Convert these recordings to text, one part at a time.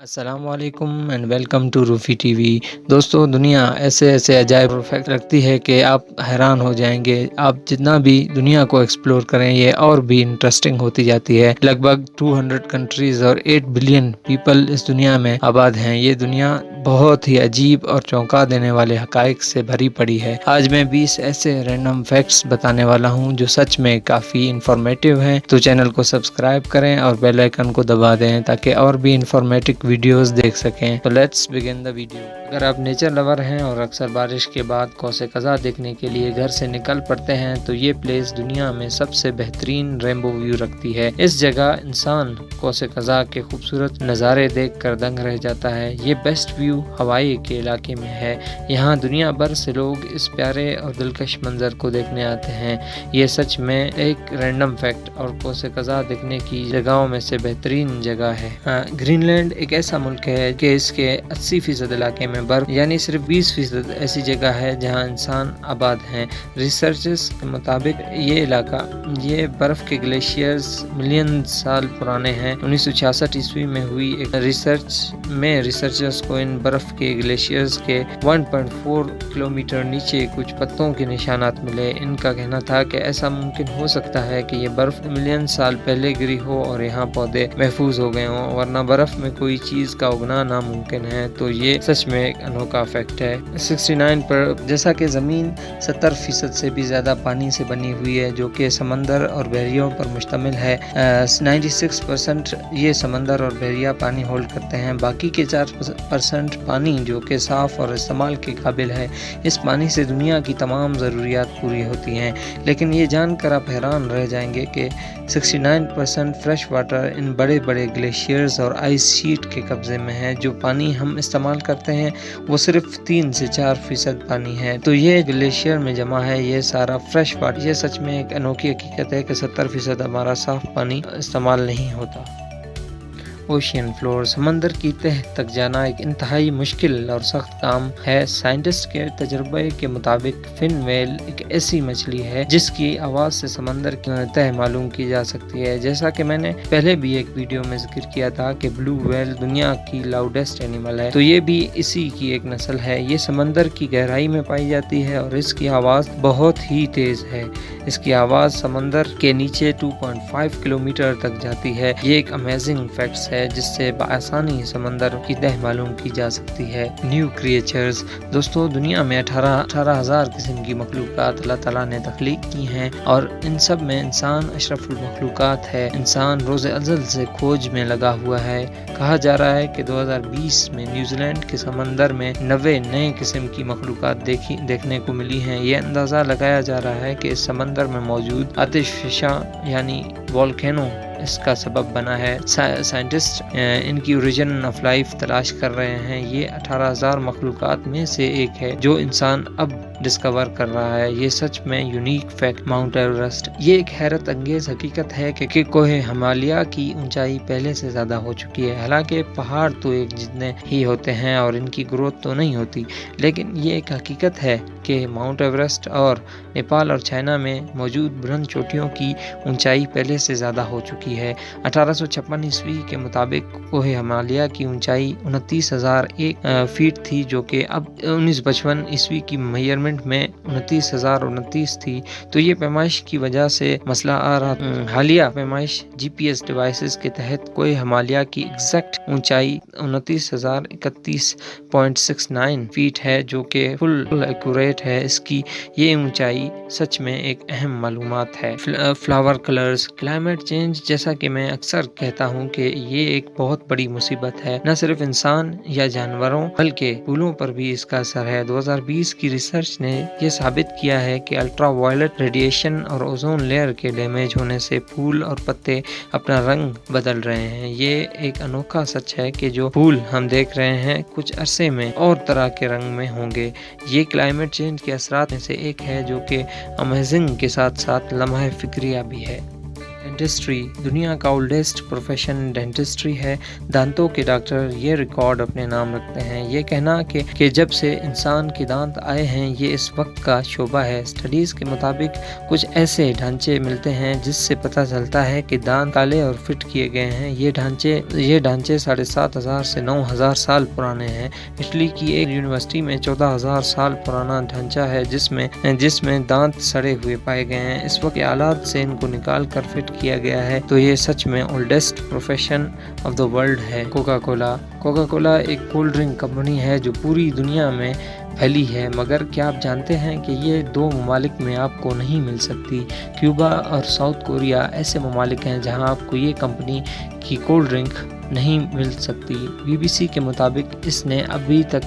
السلام علیکم and welcome to Roofi T V. دوستو، دنیا ایسے ایسے عجائب فیکٹ رکھتی ہے کہ آپ حیران ہو جائیں گے۔ آپ جتنا بھی دنیا کو ایکسپلور کریں یہ اور بھی انٹرسٹنگ ہوتی جاتی ہے۔ لگ بھگ 200 کنٹریز اور 8 بلین پیپل اس دنیا میں آباد ہیں۔ یہ دنیا بہت ہی عجیب اور چونکا دینے والے حقائق سے بھری پڑی ہے۔ آج میں 20 ایسے رینڈم فیکٹس بتانے والا ہوں جو سچ میں کافی انفارمیٹیو ہیں، تو چینل کو سبسکرائب کریں اور بیل آئیکن کو دبا دیں تاکہ اور بھی انفارمیٹو ویڈیوز دیکھ سکیں۔ تو لیٹس بگن دا ویڈیو۔ اگر آپ نیچر لور ہیں اور اکثر بارش کے بعد قوس قزح دیکھنے کے لیے گھر سے نکل پڑتے ہیں تو یہ پلیس دنیا میں سب سے بہترین ریمبو ویو رکھتی ہے۔ اس جگہ انسان قوس قزح کے خوبصورت نظارے دیکھ کر دنگ رہ جاتا ہے۔ یہ بیسٹ ویو ہوائی کے علاقے میں ہے۔ یہاں دنیا بھر سے لوگ اس پیارے اور دلکش منظر کو دیکھنے آتے ہیں۔ یہ سچ میں ایک رینڈم فیکٹ اور قوس قزح دیکھنے کی جگہوں میں سے بہترین جگہ ہے۔ گرین لینڈ ایک ایسا ملک ہے کہ اس کے 80% علاقے میں برف یعنی صرف 20% ایسی جگہ ہے جہاں انسان آباد ہیں۔ ریسرچرز کے مطابق یہ علاقہ یہ برف کے گلیشیئرز ملین سال پرانے ہیں۔ 1966 عیسوی میں ہوئی ایک ریسرچ میں ریسرچرز کو ان برف کے گلیشیئرز کے 1.4 کلومیٹر نیچے کچھ پتوں کے نشانات ملے۔ ان کا کہنا تھا کہ ایسا ممکن ہو سکتا ہے کہ یہ برف ملین سال پہلے گری ہو اور یہاں پودے محفوظ ہو گئے ہوں، ورنہ برف میں کوئی چیز کا اگنا ناممکن ہے۔ تو یہ سچ میں ایک انوکھا فیکٹ ہے۔ 69 پر جیسا کہ زمین 70% سے بھی زیادہ پانی سے بنی ہوئی ہے جو کہ سمندر اور بحریوں پر مشتمل ہے۔ 96% یہ سمندر اور بحریہ پانی ہولڈ کرتے ہیں۔ باقی کے 4% پانی جو کہ صاف اور استعمال کے قابل ہے۔ اس پانی سے دنیا کی تمام ضروریات پوری ہوتی ہیں۔ لیکن یہ جان کر آپ حیران رہ جائیں گے کہ 69% فریش واٹر ان بڑے بڑے گلیشیئرز اور آئس شیٹ کے قبضے میں ہے۔ جو پانی ہم استعمال کرتے ہیں وہ صرف 3 سے 4% پانی ہے۔ تو یہ گلیشیئر میں جمع ہے یہ سارا فریش واٹر۔ یہ سچ میں ایک انوکھی حقیقت ہے کہ 70% ہمارا صاف پانی استعمال نہیں ہوتا۔ اوشین فلور، سمندر کی تہ تک جانا ایک انتہائی مشکل اور سخت کام ہے۔ سائنٹسٹ کے تجربے کے مطابق فن ویل ایک ایسی مچھلی ہے جس کی آواز سے سمندر کی تہ معلوم کی جا سکتی ہے۔ جیسا کہ میں نے پہلے بھی ایک ویڈیو میں ذکر کیا تھا کہ بلو ویل دنیا کی لاؤڈسٹ اینیمل ہے، تو یہ بھی اسی کی ایک نسل ہے۔ یہ سمندر کی گہرائی میں پائی جاتی ہے اور اس کی آواز بہت ہی تیز ہے۔ اس کی آواز سمندر کے نیچے 2.5 کلومیٹر تک جاتی ہے۔ یہ ایک امیزنگ فیکٹس ہے جس سے بآسانی سمندر کی تہ معلوم کی جا سکتی ہے۔ نیو کریچرز، دوستو دنیا میں 18,000 قسم کی مخلوقات اللہ تعالیٰ نے تخلیق کی ہیں اور ان سب میں انسان اشرف المخلوقات ہے۔ انسان روز ازل سے کھوج میں لگا ہوا ہے۔ کہا جا رہا ہے کہ 2020 میں نیوزی لینڈ کے سمندر میں 90 نئے قسم کی مخلوقات دیکھنے کو ملی ہیں۔ یہ اندازہ لگایا جا رہا ہے کہ اس سمندر میں موجود آتش فشاں یعنی والکینو اس کا سبب بنا ہے۔ سائنٹسٹ ان کی اوریجن آف لائف تلاش کر رہے ہیں۔ یہ 18,000 مخلوقات میں سے ایک ہے جو انسان اب ڈسکور کر رہا ہے۔ یہ سچ میں یونیک فیکٹ ماؤنٹ ایورسٹ، یہ ایک حیرت انگیز حقیقت ہے کہ کوہ ہمالیہ کی اونچائی پہلے سے زیادہ ہو چکی ہے۔ حالانکہ پہاڑ تو ایک جتنے ہی ہوتے ہیں اور ان کی گروتھ تو نہیں ہوتی، لیکن یہ ایک حقیقت ہے کہ ماؤنٹ ایورسٹ اور نیپال اور چائنا میں موجود بلند چوٹیوں کی اونچائی پہلے سے زیادہ ہو چکی ہے۔ 1856 عیسوی کے مطابق کوہ ہمالیہ کی اونچائی 29,001 فیٹ تھی جو کہ اب 1955 عیسوی کی میئرمنٹ میں 29,029 تھی۔ تو یہ پیمائش کی وجہ سے مسئلہ آ رہا تھا۔ حالیہ پیمائش GPS ڈیوائسز کے تحت کوہ ہمالیہ کی ایگزیکٹ اونچائی 29,031.69 فیٹ ہے جو کہ فل ایکوریٹ ہے۔ اس کی یہ اونچائی سچ میں ایک اہم معلومات ہے۔ فلاور کلرز، کلائمیٹ چینج، جیسا کہ میں اکثر کہتا ہوں کہ یہ ایک بہت بڑی مصیبت ہے، نہ صرف انسان یا جانوروں بلکہ پھولوں پر بھی اس کا اثر ہے۔ 2020 کی ریسرچ نے یہ ثابت کیا ہے کہ الٹرا وائلٹ ریڈیشن اور اوزون لیئر کے ڈیمیج ہونے سے پھول اور پتے اپنا رنگ بدل رہے ہیں۔ یہ ایک انوکھا سچ ہے کہ جو پھول ہم دیکھ رہے ہیں کچھ عرصے میں اور طرح کے رنگ میں ہوں گے۔ یہ کلائمیٹ چینج کے اثرات میں سے ایک ہے جو کہ امیزنگ کے ساتھ ساتھ لمحہ فکریہ بھی ہے۔ डेंटिस्ट्री दुनिया का ओल्डेस्ट प्रोफेशन डेंटिस्ट्री है। दांतों के डॉक्टर ये रिकॉर्ड अपने नाम रखते हैं। ये कहना कि जब से इंसान के दांत आए हैं ये इस वक्त का शोबा है। स्टडीज़ के मुताबिक कुछ ऐसे ढांचे मिलते हैं जिससे पता चलता है कि दांत काले और फिट किए गए हैं। ये ढांचे 7,500 से 9,000 साल पुराने हैं। इटली की एक यूनिवर्सिटी में 14,000 साल पुराना ढांचा है जिसमें दांत सड़े हुए पाए गए हैं। इस वक्त आलात से इनको निकाल कर फिट किया गया है। तो ये सच में oldest profession of the world है। कोका कोला एक कोल्ड ड्रिंक कंपनी है जो पूरी दुनिया में फैली है, मगर क्या आप जानते हैं कि ये 2 ममालिक में आपको नहीं मिल सकती। क्यूबा और साउथ कोरिया ऐसे ममालिक हैं जहां आपको ये कंपनी की कोल्ड ड्रिंक नहीं मिल सकती। BBC के मुताबिक इसने अभी तक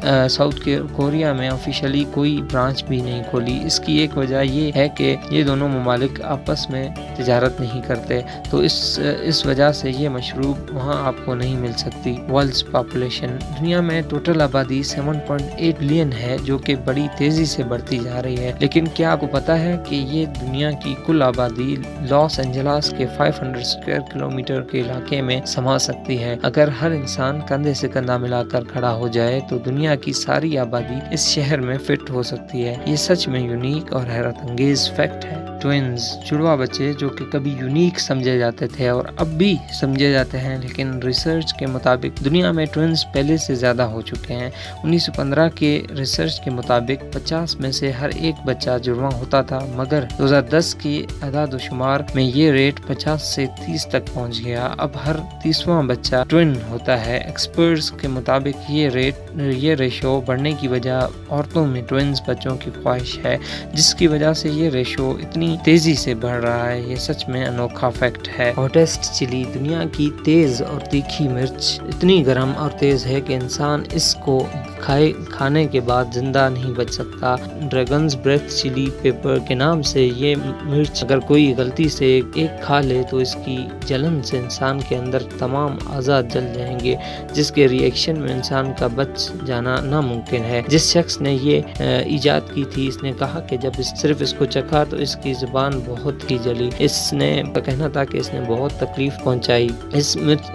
साउथ कोरिया में ऑफिशियली कोई ब्रांच भी नहीं खोली। इसकी एक वजह ये है कि ये दोनों ममालिक आपस में तिजारत नहीं करते, तो इस वजह से ये मशरूब वहाँ आपको नहीं मिल सकती। वर्ल्ड्स पॉपुलेशन दुनिया में टोटल आबादी 7.8 बिलियन है, जो कि बड़ी तेज़ी से बढ़ती जा रही है। लेकिन क्या आपको पता है कि ये दुनिया की कुल आबादी लॉस एंजल्स के 500 स्क्वायर किलोमीटर के इलाके में समा सकती है। अगर हर इंसान कंधे से कंधा मिलाकर खड़ा हो जाए तो दुनिया की सारी आबादी इस शहर में फिट हो सकती है। ये सच में यूनिक और हैरत अंगेज फैक्ट है। ट्विन्स जुड़वा बच्चे जो कि कभी यूनिक समझे जाते थे और अब भी समझे जाते हैं, लेकिन रिसर्च के मुताबिक दुनिया में ट्विन्स पहले से ज़्यादा हो चुके हैं। 1915 के रिसर्च के मुताबिक 50 में से हर एक बच्चा जुड़वा होता था, मगर 2010 की आदाद शुमार में ये रेट 50 से 30 तक पहुंच गया। अब हर 30वां बच्चा ट्विन होता है। एक्सपर्ट्स के मुताबिक ये रेशो बढ़ने की वजह औरतों में ट्विन्स बच्चों की ख्वाहिश है, जिसकी वजह से ये रेशो इतनी तेजी से बढ़ रहा है। ये सच में अनोखा फैक्ट है। हॉटेस्ट चिली दुनिया की तेज और तीखी मिर्च इतनी गर्म और तेज है कि इंसान इसको खाने के बाद जिंदा नहीं बच सकता। ड्रैगन्स ब्रेथ चिली पेपर के नाम से ये मिर्च अगर कोई गलती से एक खा ले तो इसकी जलन से इंसान के अंदर तमाम आज़ाद जल जाएंगे, जिसके रिएक्शन में इंसान का बच जाना नामुमकिन है। जिस शख्स ने ये इजाद की थी, इसने कहा कि जब सिर्फ इसको चखा तो इसकी जुबान बहुत ही जली। इसने कहना था कि इसने बहुत तकलीफ पहुंचाई।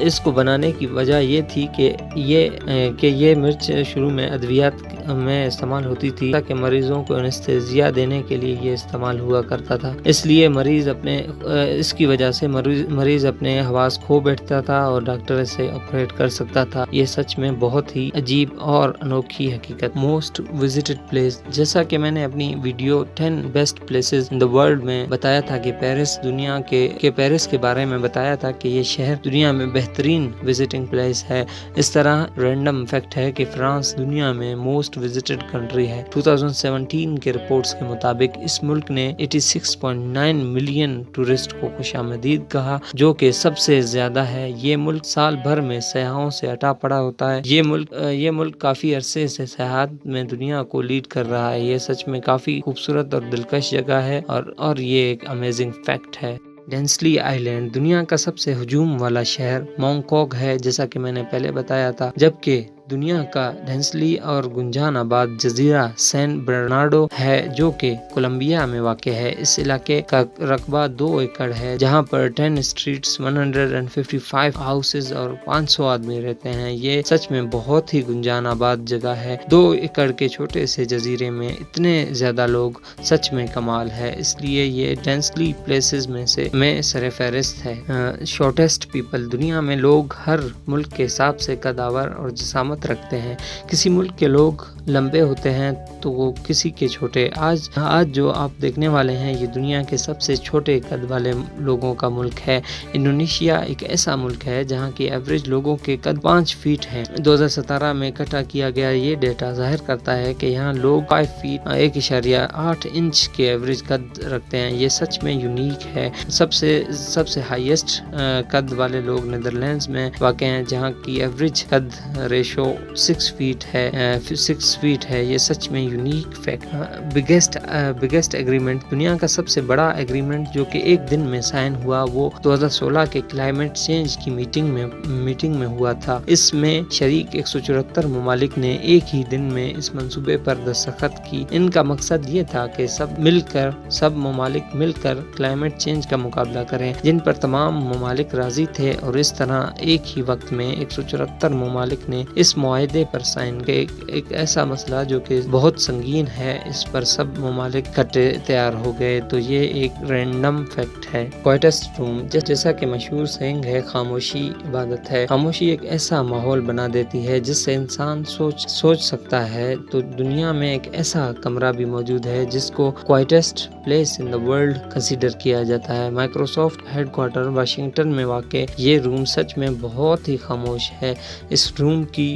इसको बनाने की वजह ये थी कि ये मिर्च शुरू में अद्वियात में इस्तेमाल होती थी, ताकि मरीजों को एनेस्थीसिया देने के लिए ये इस्तेमाल हुआ करता था। इसलिए इसकी वजह से मरीज अपने हवास खो बैठता था और डॉक्टर इसे ऑपरेट कर सकता था। ये सच में बहुत ही अजीब और अनोखी हकीकत। मोस्ट विजिटेड प्लेस, जैसा कि मैंने अपनी video 10 best places in the world में बताया था कि पेरिस के बारे में बताया था कि ये शहर दुनिया में बेहतरीन विजिटिंग प्लेस है। इस तरह रैंडम फैक्ट है कि फ्रांस दुनिया में मोस्ट विजिटेड कंट्री है। 2017 के रिपोर्ट्स के मुताबिक इस मुल्क ने 86.9 मिलियन टूरिस्ट को खुशामदीद कहा, जो कि सबसे ज्यादा है। ये मुल्क साल भर में सयाहों से अटा पड़ा होता है। ये मुल्क काफी अरसे से सयाहत में दुनिया को लीड कर रहा है। ये सच में काफी खूबसूरत और दिलकश जगह है और ये एक अमेजिंग फैक्ट है। डेंसली आइलैंड दुनिया का सबसे हुजूम वाला शहर मोंगकोक है, जैसा कि मैंने पहले बताया था, जबकि दुनिया का डेंसली और गुंजान आबाद जजीरा सैन बर्नार्डो है, जो कि कोलंबिया में वाक़ है। इस इलाके का रकबा 2 एकड़ है, जहां पर 10 स्ट्रीट्स, 155 हाउसेज और 500 आदमी रहते हैं। ये सच में बहुत ही गुंजान आबाद जगह है। 2 एकड़ के छोटे से जजीरे में इतने ज्यादा लोग, सच में कमाल है। इसलिए ये डेंसली प्लेसेस में सरफहरिस्त है। शॉर्टेस्ट पीपल, दुनिया में लोग हर मुल्क के हिसाब से कदावर और जिसामत रखते हैं। किसी मुल्क के लोग लंबे होते हैं तो वो किसी के छोटे। आज जो आप देखने वाले हैं ये दुनिया के सबसे छोटे कद वाले लोगों का मुल्क है। इंडोनेशिया एक ऐसा मुल्क है जहां की एवरेज लोगों के कद 5 फीट हैं। 2017 में इकट्ठा किया गया ये डेटा जाहिर करता है कि यहाँ लोग 5 फीट 1.8 इंच के एवरेज कद रखते हैं। ये सच में यूनिक है। सबसे हाईएस्ट कद वाले लोग नीदरलैंड्स में वाक़ हैं, जहाँ की एवरेज कद रेशो 6 फीट है। 6 स्वीट है। ये सच में यूनिक फैक्ट बिगेस्ट एग्रीमेंट, दुनिया का सबसे बड़ा एग्रीमेंट जो कि एक दिन में साइन हुआ, वो 2016 के क्लाइमेट चेंज की मीटिंग में हुआ था। इसमें शरीक 174 ममालिक ने एक ही दिन में इस मंसूबे पर दस्तखत की। इनका मकसद ये था कि सब ममालिक मिलकर क्लाइमेट चेंज का मुकाबला करें, जिन पर तमाम ममालिक राजी थे, और इस तरह एक ही वक्त में 174 ममालिक ने इस मुआहदे पर साइन किए। एक ऐसा मसला जो कि बहुत संगीन है, इस पर सब ममालिक इकट्ठे तैयार हो गए। तो ये एक रैंडम फैक्ट है। क्वाइटेस्ट रूम, जैसा कि मशहूर सेइंग है, खामोशी इबादत है। खामोशी एक ऐसा माहौल बना देती है जिससे इंसान सोच सकता है। तो दुनिया में एक ऐसा कमरा भी मौजूद है जिसको quietest place in the world consider किया जाता है। माइक्रोसॉफ्ट हेडक्वार्टर वाशिंगटन में वाक़ ये रूम सच में बहुत ही खामोश है। इस रूम की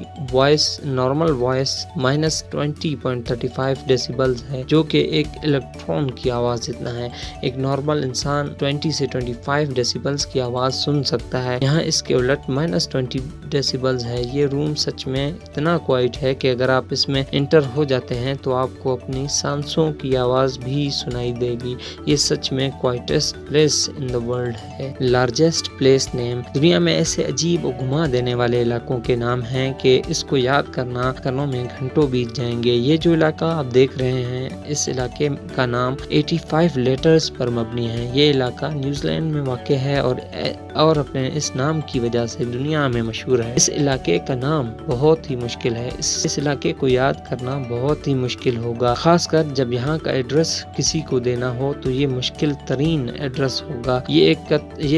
नॉर्मल वॉइस -20.35 डेसिबल्स है, जो कि एक इलेक्ट्रॉन की आवाज़ इतना है। एक नॉर्मल इंसान 20 से 25 डेसिबल्स की आवाज़ सुन सकता है, यहाँ इसके उलट -20 डेसिबल्स है। ये रूम सच में इतना क्वाइट है कि अगर आप इसमें इंटर हो जाते हैं तो आपको अपनी सांसों की आवाज़ भी सुनाई देगी। ये सच में quietest place in the world है। लार्जेस्ट प्लेस नेम, दुनिया में ऐसे अजीब और घुमा देने वाले इलाकों के नाम हैं कि इसको याद करने में घंटों बीत जाएंगे। ये जो इलाका आप देख रहे हैं, इस इलाके का नाम 85 लेटर्स पर मबनी है। ये इलाका न्यूजीलैंड में वाक़ है और अपने इस नाम की वजह से दुनिया में मशहूर है। इस इलाके का नाम बहुत ही मुश्किल है। इस इलाके को याद करना बहुत ही मुश्किल होगा, खासकर जब यहाँ का एड्रेस किसी को देना हो तो ये मुश्किल तरीन एड्रेस होगा। ये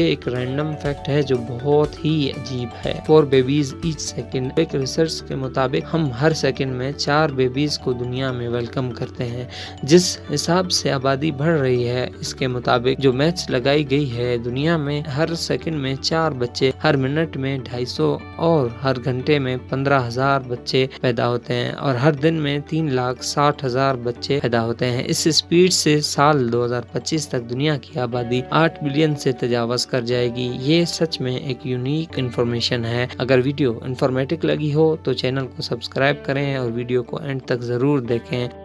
एक रैंडम फैक्ट है जो बहुत ही अजीब है। 4 बेबीज ईच सेकंड, एक रिसर्च के मुताबिक हम हर सेकंड में 4 बेबीज को दुनिया में वेलकम करते हैं। जिस हिसाब से आबादी बढ़ रही है, इसके मुताबिक जो मैथ्स लगाई गई है, दुनिया में हर सेकंड में 4 बच्चे, हर मिनट में 250 और हर घंटे में 15,000 बच्चे पैदा होते हैं, और हर दिन में 3,60,000 बच्चे पैदा होते हैं। इस स्पीड से साल 2025 तक दुनिया की आबादी 8 बिलियन से तजावज़ कर जाएगी। ये सच में एक यूनिक इन्फॉर्मेशन है। अगर वीडियो इन्फॉर्मेटिव लगी हो तो चैनल को सब्सक्राइब करें और वीडियो को एंड तक ज़रूर देखें।